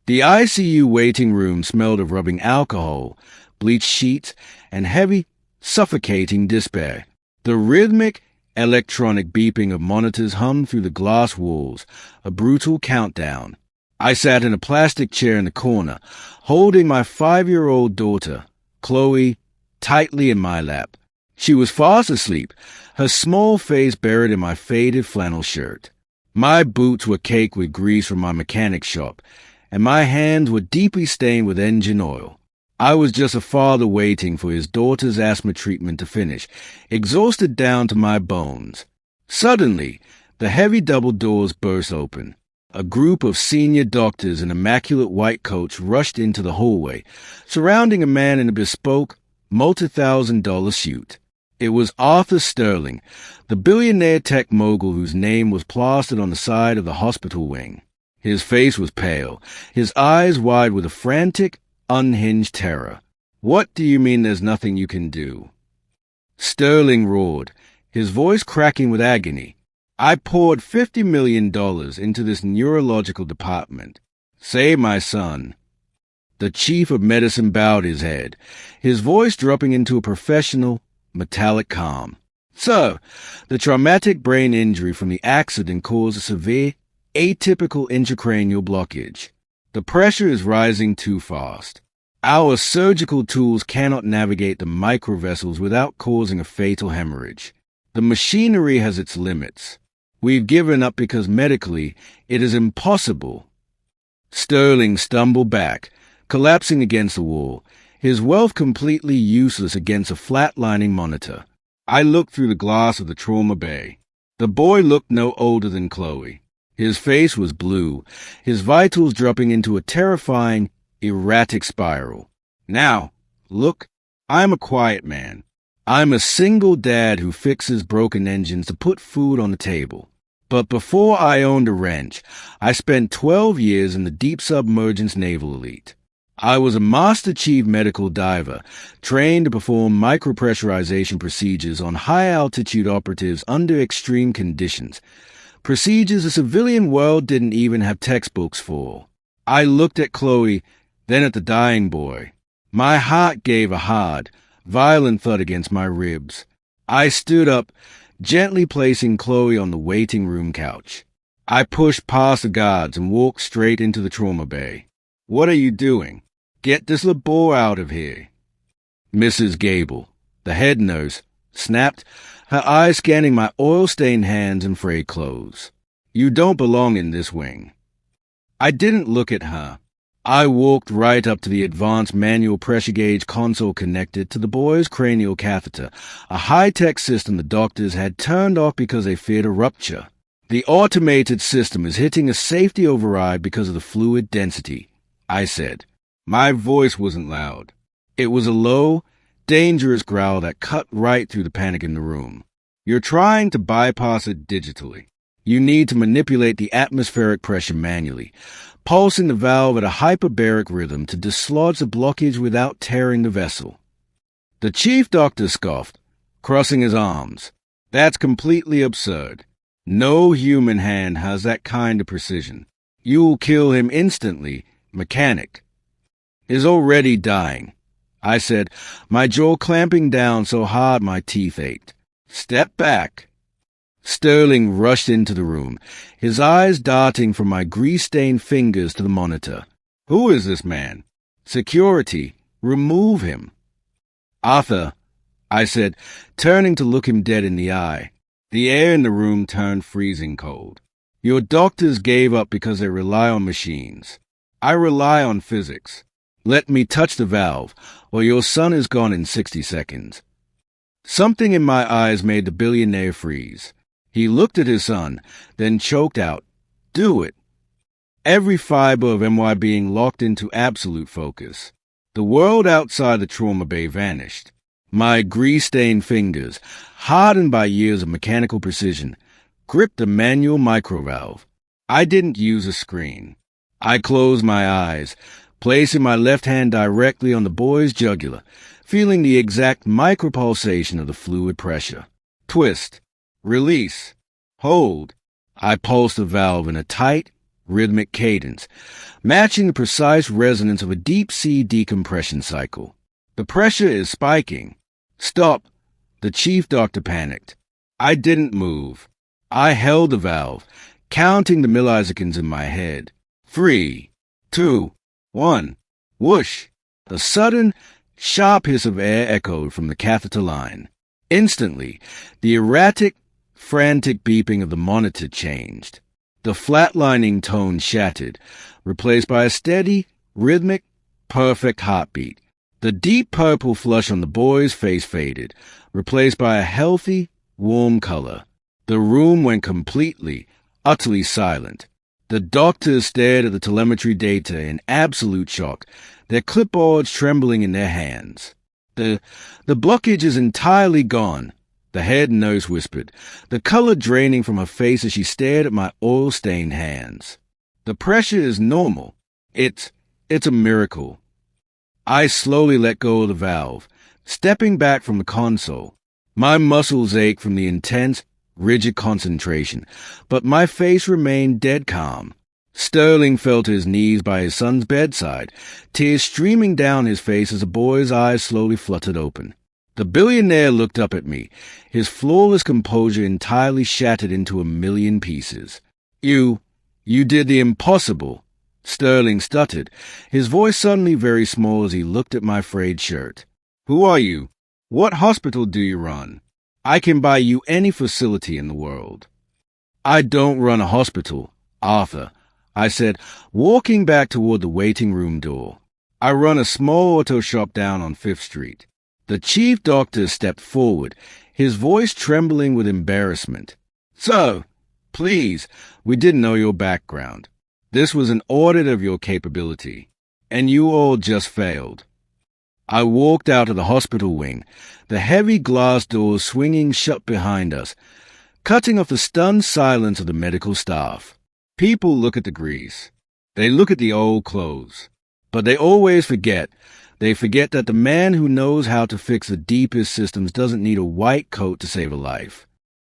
The ICU waiting room smelled of rubbing alcohol, bleached sheets, and heavy, suffocating despair. The rhythmic, electronic beeping of monitors hummed through the glass walls, a brutal countdown. I sat in a plastic chair in the corner, holding my 5-year-old daughter, Chloe, tightly in my lap. She was fast asleep, her small face buried in my faded flannel shirt. My boots were caked with grease from my mechanic shop, and my hands were deeply stained with engine oil. I was just a father waiting for his daughter's asthma treatment to finish, exhausted down to my bones. Suddenly, the heavy double doors burst open. A group of senior doctors in immaculate white coats rushed into the hallway, surrounding a man in a bespoke, multi-$1,000 suit. It was Arthur Sterling, the billionaire tech mogul whose name was plastered on the side of the hospital wing. His face was pale, his eyes wide with a frantic, unhinged terror. "What do you mean there's nothing you can do?" Sterling roared, his voice cracking with agony. "I poured $50 million into this neurological department. Save my son." The chief of medicine bowed his head, his voice dropping into a professional, metallic calm. "Sir, the traumatic brain injury from the accident caused a severe, atypical intracranial blockage. The pressure is rising too fast. Our surgical tools cannot navigate the microvessels without causing a fatal hemorrhage. The machinery has its limits. We've given up because medically it is impossible." Sterling stumbled back, collapsing against the wall, his wealth completely useless against a flatlining monitor. I looked through the glass of the trauma bay. The boy looked no older than Chloe. His face was blue, his vitals dropping into a terrifying, erratic spiral. "Now, look, I'm a quiet man. I'm a single dad who fixes broken engines to put food on the table. But before I owned a wrench, I spent 12 years in the deep submergence naval elite. I was a Master Chief medical diver, trained to perform micropressurization procedures on high-altitude operatives under extreme conditions, procedures the civilian world didn't even have textbooks for. I looked at Chloe, then at the dying boy. My heart gave a hard, violent thud against my ribs. I stood up, gently placing Chloe on the waiting room couch. I pushed past the guards and walked straight into the trauma bay. "What are you doing? Get this little boy out of here." Mrs. Gable, the head nurse, snapped, her eyes scanning my oil-stained hands and frayed clothes. "You don't belong in this wing." I didn't look at her. I walked right up to the advanced manual pressure gauge console connected to the boy's cranial catheter, a high-tech system the doctors had turned off because they feared a rupture. "The automated system is hitting a safety override because of the fluid density," I said. My voice wasn't loud. It was a low, dangerous growl that cut right through the panic in the room. "You're trying to bypass it digitally. You need to manipulate the atmospheric pressure manually, pulsing the valve at a hyperbaric rhythm to dislodge the blockage without tearing the vessel." The chief doctor scoffed, crossing his arms. "That's completely absurd. No human hand has that kind of precision. You'll kill him instantly, mechanic." "He's already dying," I said, my jaw clamping down so hard my teeth ached. "Step back." Sterling rushed into the room, his eyes darting from my grease-stained fingers to the monitor. "Who is this man?" "Security. Remove him." "Arthur," I said, turning to look him dead in the eye. The air in the room turned freezing cold. "Your doctors gave up because they rely on machines. I rely on physics. Let me touch the valve, or your son is gone in 60 seconds. Something in my eyes made the billionaire freeze. He looked at his son, then choked out, "Do it." Every fiber of my being locked into absolute focus. The world outside the trauma bay vanished. My grease-stained fingers, hardened by years of mechanical precision, gripped the manual microvalve. I didn't use a screen. I closed my eyes, placing my left hand directly on the boy's jugular, feeling the exact micropulsation of the fluid pressure. Twist. Release. Hold. I pulsed the valve in a tight, rhythmic cadence, matching the precise resonance of a deep-sea decompression cycle. The pressure is spiking. Stop, the chief doctor panicked. I didn't move. I held the valve, counting the milliseconds in my head. 3, 2, 1. Whoosh! The sudden, sharp hiss of air echoed from the catheter line. Instantly, the erratic, frantic beeping of the monitor changed. The flatlining tone shattered, replaced by a steady, rhythmic, perfect heartbeat. The deep purple flush on the boy's face faded, replaced by a healthy, warm color. The room went completely, utterly silent. The doctors stared at the telemetry data in absolute shock, their clipboards trembling in their hands. The blockage is entirely gone, the head nurse whispered, the color draining from her face as she stared at my oil-stained hands. The pressure is normal. It's a miracle. I slowly let go of the valve, stepping back from the console. My muscles ached from the intense, rigid concentration, but my face remained dead calm. Sterling fell to his knees by his son's bedside, tears streaming down his face as the boy's eyes slowly fluttered open. The billionaire looked up at me, his flawless composure entirely shattered into a million pieces. You did the impossible, Sterling stuttered, his voice suddenly very small as he looked at my frayed shirt. Who are you? What hospital do you run? I can buy you any facility in the world. I don't run a hospital, Arthur, I said, walking back toward the waiting room door. I run a small auto shop down on 5th Street. The chief doctor stepped forward, his voice trembling with embarrassment. So, please, we didn't know your background. This was an audit of your capability, and you all just failed. I walked out of the hospital wing, the heavy glass doors swinging shut behind us, cutting off the stunned silence of the medical staff. People look at the grease. They look at the old clothes. But they always forget. They forget that the man who knows how to fix the deepest systems doesn't need a white coat to save a life.